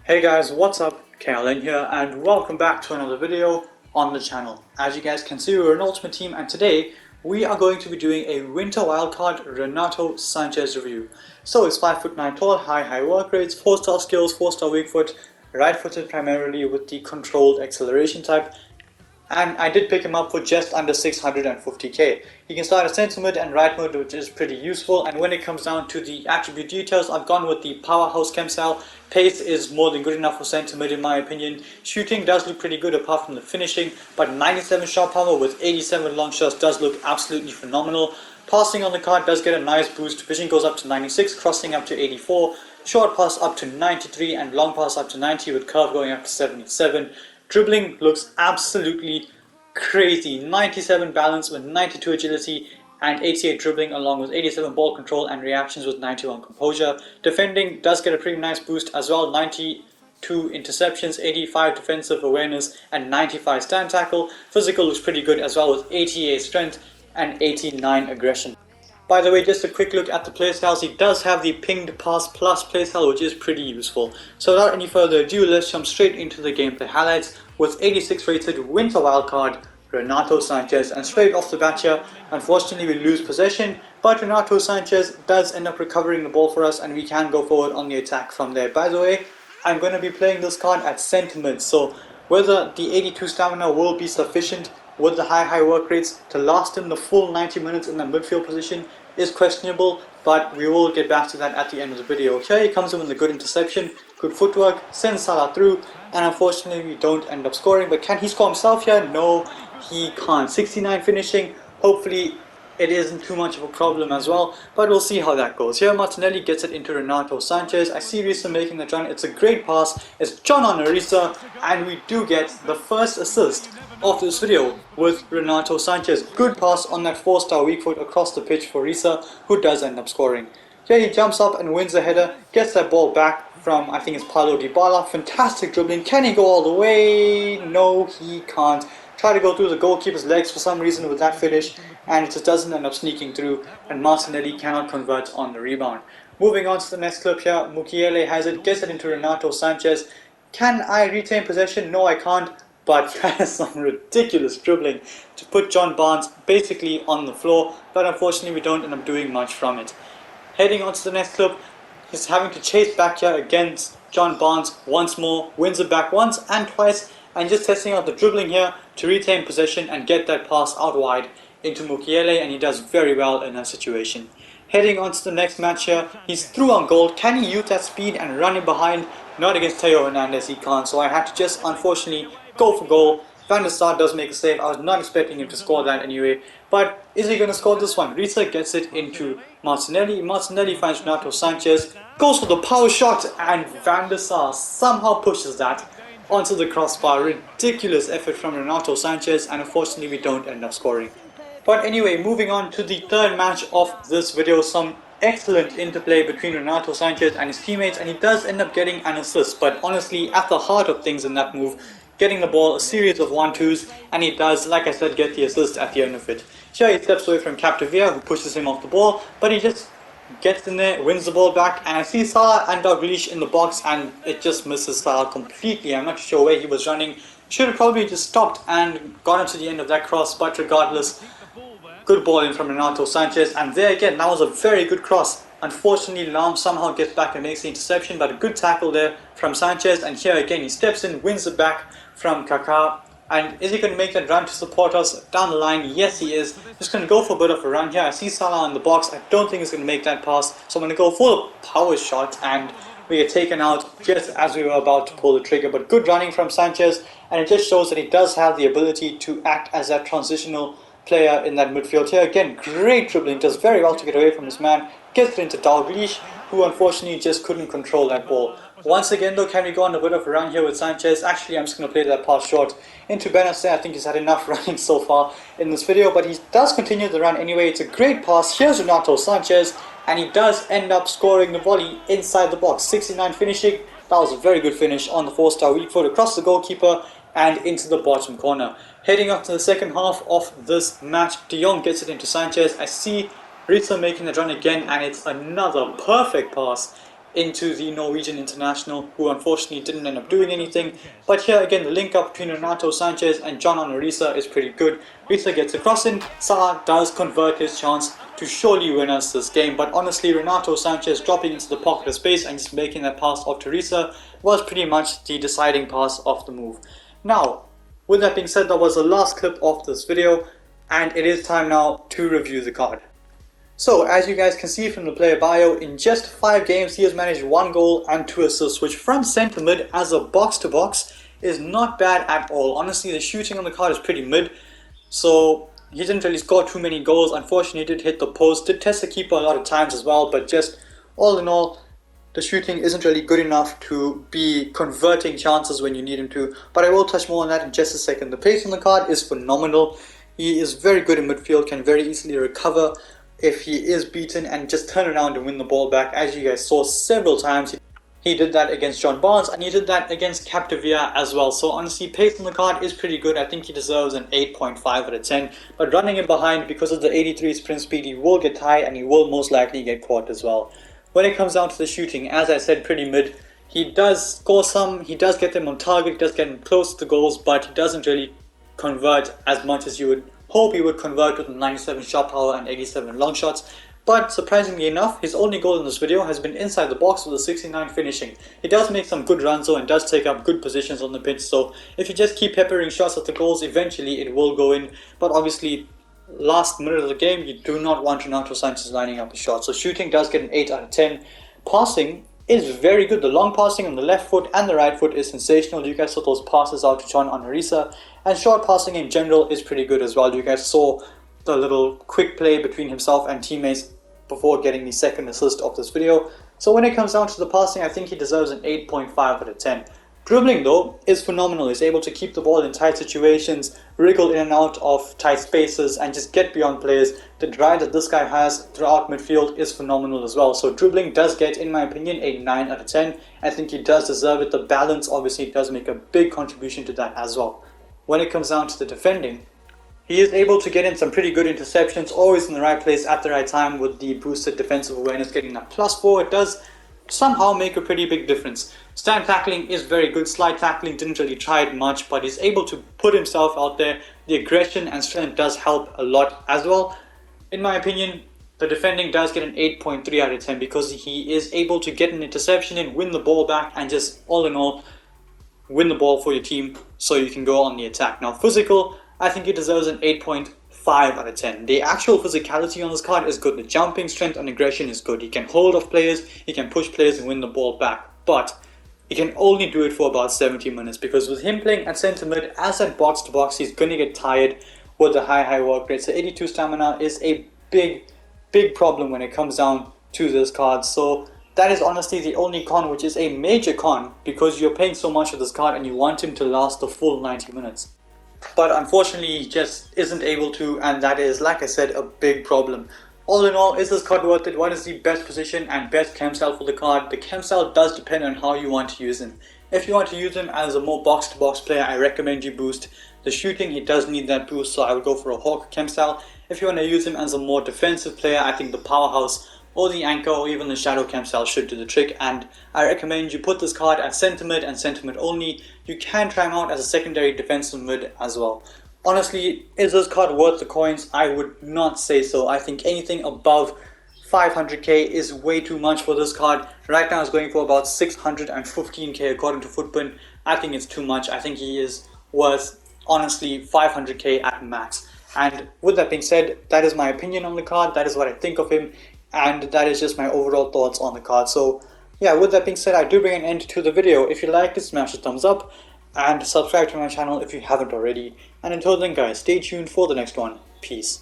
Hey guys, what's up? Kalen here and welcome back to another video on the channel. As you guys can see, we're an ultimate team and today we are going to be doing a winter wildcard Renato Sanches review. So it's 5'9" tall, high work rates, 4-star skills, 4-star weak foot, right footed primarily with the controlled acceleration type. And I did pick him up for just under 650k. He can start at centre mid and right mid, which is pretty useful. And when it comes down to the attribute details, I've gone with the powerhouse chem style. Pace is more than good enough for centre mid in my opinion. Shooting does look pretty good apart from the finishing, but 97 shot power with 87 long shots does look absolutely phenomenal. Passing on the card does get a nice boost. Vision goes up to 96, crossing up to 84, short pass up to 93 and long pass up to 90 with curve going up to 77. Dribbling looks absolutely crazy. 97 balance with 92 agility and 88 dribbling along with 87 ball control and reactions with 91 composure. Defending does get a pretty nice boost as well. 92 interceptions, 85 defensive awareness and 95 stand tackle. Physical looks pretty good as well with 88 strength and 89 aggression. By the way, just a quick look at the playstyles. He does have the pinged pass plus playstyle, which is pretty useful. So without any further ado, let's jump straight into the gameplay highlights with 86 rated winter wildcard Renato Sanches. And straight off the bat here, unfortunately we lose possession, but Renato Sanches does end up recovering the ball for us and we can go forward on the attack from there. By the way, I'm going to be playing this card at centre mid, so whether the 82 stamina will be sufficient with the high work rates to last him the full 90 minutes in the midfield position is questionable, but we will get back to that at the end of the video. Here he comes in with a good interception, good footwork, sends Salah through, and unfortunately we don't end up scoring. But can he score himself here? No, he can't. 69 finishing, hopefully it isn't too much of a problem as well, but we'll see how that goes. Here Martinelli gets it into Renato Sanches. I see Risa making the run. It's a great pass. It's John on Risa, and we do get the first assist of this video with Renato Sanches. Good pass on that 4-star weak foot across the pitch for Risa, who does end up scoring. Here he jumps up and wins the header, gets that ball back from, I think it's Paulo Dybala. Fantastic dribbling. Can he go all the way? No, he can't. Try to go through the goalkeeper's legs for some reason with that finish, and it just doesn't end up sneaking through, and Martinelli cannot convert on the rebound. Moving on to the next clip here, Mukiele has it, gets it into Renato Sanches. Can I retain possession? No, I can't, but that is some ridiculous dribbling to put John Barnes basically on the floor, but unfortunately we don't end up doing much from it. Heading on to the next clip, he's having to chase back here against John Barnes once more, wins it back once and twice, and just testing out the dribbling here to retain possession and get that pass out wide into Mukiele, and he does very well in that situation. Heading on to the next match here, he's through on goal. Can he use that speed and run in behind? Not against Theo Hernandez, he can't, so I had to just unfortunately go for goal. Van der Sar does make a save. I was not expecting him to score that anyway, but is he going to score this one? Risa gets it into Martinelli. Martinelli finds Renato Sanches, goes for the power shot, and Van der Sar somehow pushes that onto the crossbar. Ridiculous effort from Renato Sanches, and unfortunately we don't end up scoring. But anyway, moving on to the third match of this video, some excellent interplay between Renato Sanches and his teammates, and he does end up getting an assist, but honestly at the heart of things in that move, getting the ball, a series of 1-2s, and he does, like I said, get the assist at the end of it. Here he steps away from Capdevila, who pushes him off the ball, but he just gets in there, wins the ball back, and I see Salah and Gullit in the box, and it just misses Salah completely. I'm not sure where he was running. Should have probably just stopped and gone to the end of that cross, but regardless, good ball in from Renato Sanches, and there again, that was a very good cross. Unfortunately, Lam somehow gets back and makes the interception, but a good tackle there from Sanches, and here again he steps in, wins it back from Kaká. And is he going to make that run to support us down the line? Yes, he is. Just going to go for a bit of a run here. I see Salah in the box. I don't think he's going to make that pass. So I'm going to go for a power shot, and we get taken out just as we were about to pull the trigger. But good running from Sanches, and it just shows that he does have the ability to act as that transitional player in that midfield. Here again, great dribbling. Does very well to get away from this man. Gets it into Dalglish, who unfortunately just couldn't control that ball. Once again though, can we go on a bit of a run here with Sanches? Actually, I'm just going to play that pass short into Benacer. I think he's had enough running so far in this video, but he does continue the run anyway. It's a great pass. Here's Renato Sanches, and he does end up scoring the volley inside the box. 69 finishing. That was a very good finish on the 4-star weak foot across the goalkeeper and into the bottom corner. Heading up to the second half of this match, De Jong gets it into Sanches. I see Risa making the run again, and it's another perfect pass into the Norwegian international, who unfortunately didn't end up doing anything. But here again, the link up between Renato Sanches and John Risa is pretty good. Risa gets a cross in, Salah does convert his chance to surely win us this game, but honestly Renato Sanches dropping into the pocket of space and just making that pass off to Risa was pretty much the deciding pass of the move. Now, with that being said, that was the last clip of this video, and it is time now to review the card. So, as you guys can see from the player bio, in just 5 games he has managed 1 goal and 2 assists, which from centre mid as a box-to-box is not bad at all. Honestly, the shooting on the card is pretty mid, so he didn't really score too many goals. Unfortunately, he did hit the post, did test the keeper a lot of times as well, but just all in all, the shooting isn't really good enough to be converting chances when you need him to. But I will touch more on that in just a second. The pace on the card is phenomenal. He is very good in midfield, can very easily recover if he is beaten and just turn around and win the ball back. As you guys saw several times, he did that against John Barnes and he did that against Capdevia as well. So honestly, pace on the card is pretty good. I think he deserves an 8.5 out of 10. But running in behind, because of the 83 sprint speed, he will get tired and he will most likely get caught as well. When it comes down to the shooting, as I said, pretty mid. He does score some, he does get them on target, he does get them close to the goals, but he doesn't really convert as much as you would hope he would convert with 97 shot power and 87 long shots. But surprisingly enough, his only goal in this video has been inside the box with a 69 finishing. He does make some good runs though and does take up good positions on the pitch, so if you just keep peppering shots at the goals, eventually it will go in. But obviously, last minute of the game, you do not want Renato Sanches lining up a shot. So shooting does get an 8 out of 10. Passing is very good. The long passing on the left foot and the right foot is sensational. You guys saw those passes out to John Risa. And short passing in general is pretty good as well. You guys saw the little quick play between himself and teammates before getting the second assist of this video. So when it comes down to the passing, I think he deserves an 8.5 out of 10. Dribbling though is phenomenal. He's able to keep the ball in tight situations, wriggle in and out of tight spaces and just get beyond players. The drive that this guy has throughout midfield is phenomenal as well. So dribbling does get, in my opinion, a 9 out of 10. I think he does deserve it. The balance obviously does make a big contribution to that as well. When it comes down to the defending, he is able to get in some pretty good interceptions, always in the right place at the right time with the boosted defensive awareness, getting that +4. It does somehow make a pretty big difference. Stand tackling is very good. Slide tackling didn't really try it much, but he's able to put himself out there. The aggression and strength does help a lot as well. In my opinion, the defending does get an 8.3 out of 10 because he is able to get an interception in, win the ball back, and just all in all win the ball for your team so you can go on the attack. Now physical, I think he deserves an 8.5 out of 10. The actual physicality on this card is good. The jumping, strength and aggression is good. He can hold off players, he can push players and win the ball back, but he can only do it for about 70 minutes because with him playing at centre mid as at box to box, he's going to get tired with the high work rate. So 82 stamina is a big problem when it comes down to this card. So that is honestly the only con, which is a major con because you're paying so much for this card and you want him to last the full 90 minutes. But unfortunately he just isn't able to, and that is, like I said, a big problem. All in all, is this card worth it? What is the best position and best chem style for the card? The chem style does depend on how you want to use him. If you want to use him as a more box to box player, I recommend you boost. The shooting, he does need that boost, so I would go for a Hawk chem style. If you want to use him as a more defensive player, I think the powerhouse or the anchor or even the shadow chem style should do the trick, and I recommend you put this card at centre mid and centre mid only. You can try him out as a secondary defensive mid as well. Honestly, is this card worth the coins? I would not say so. I think anything above 500k is way too much for this card. Right now it's going for about 615k according to Footprint. I think it's too much. I think he is worth, honestly, 500k at max. And with that being said, that is my opinion on the card. That is what I think of him. And that is just my overall thoughts on the card. So yeah, with that being said, I do bring an end to the video. If you liked it, smash the thumbs up and subscribe to my channel if you haven't already. And until then guys, stay tuned for the next one. Peace.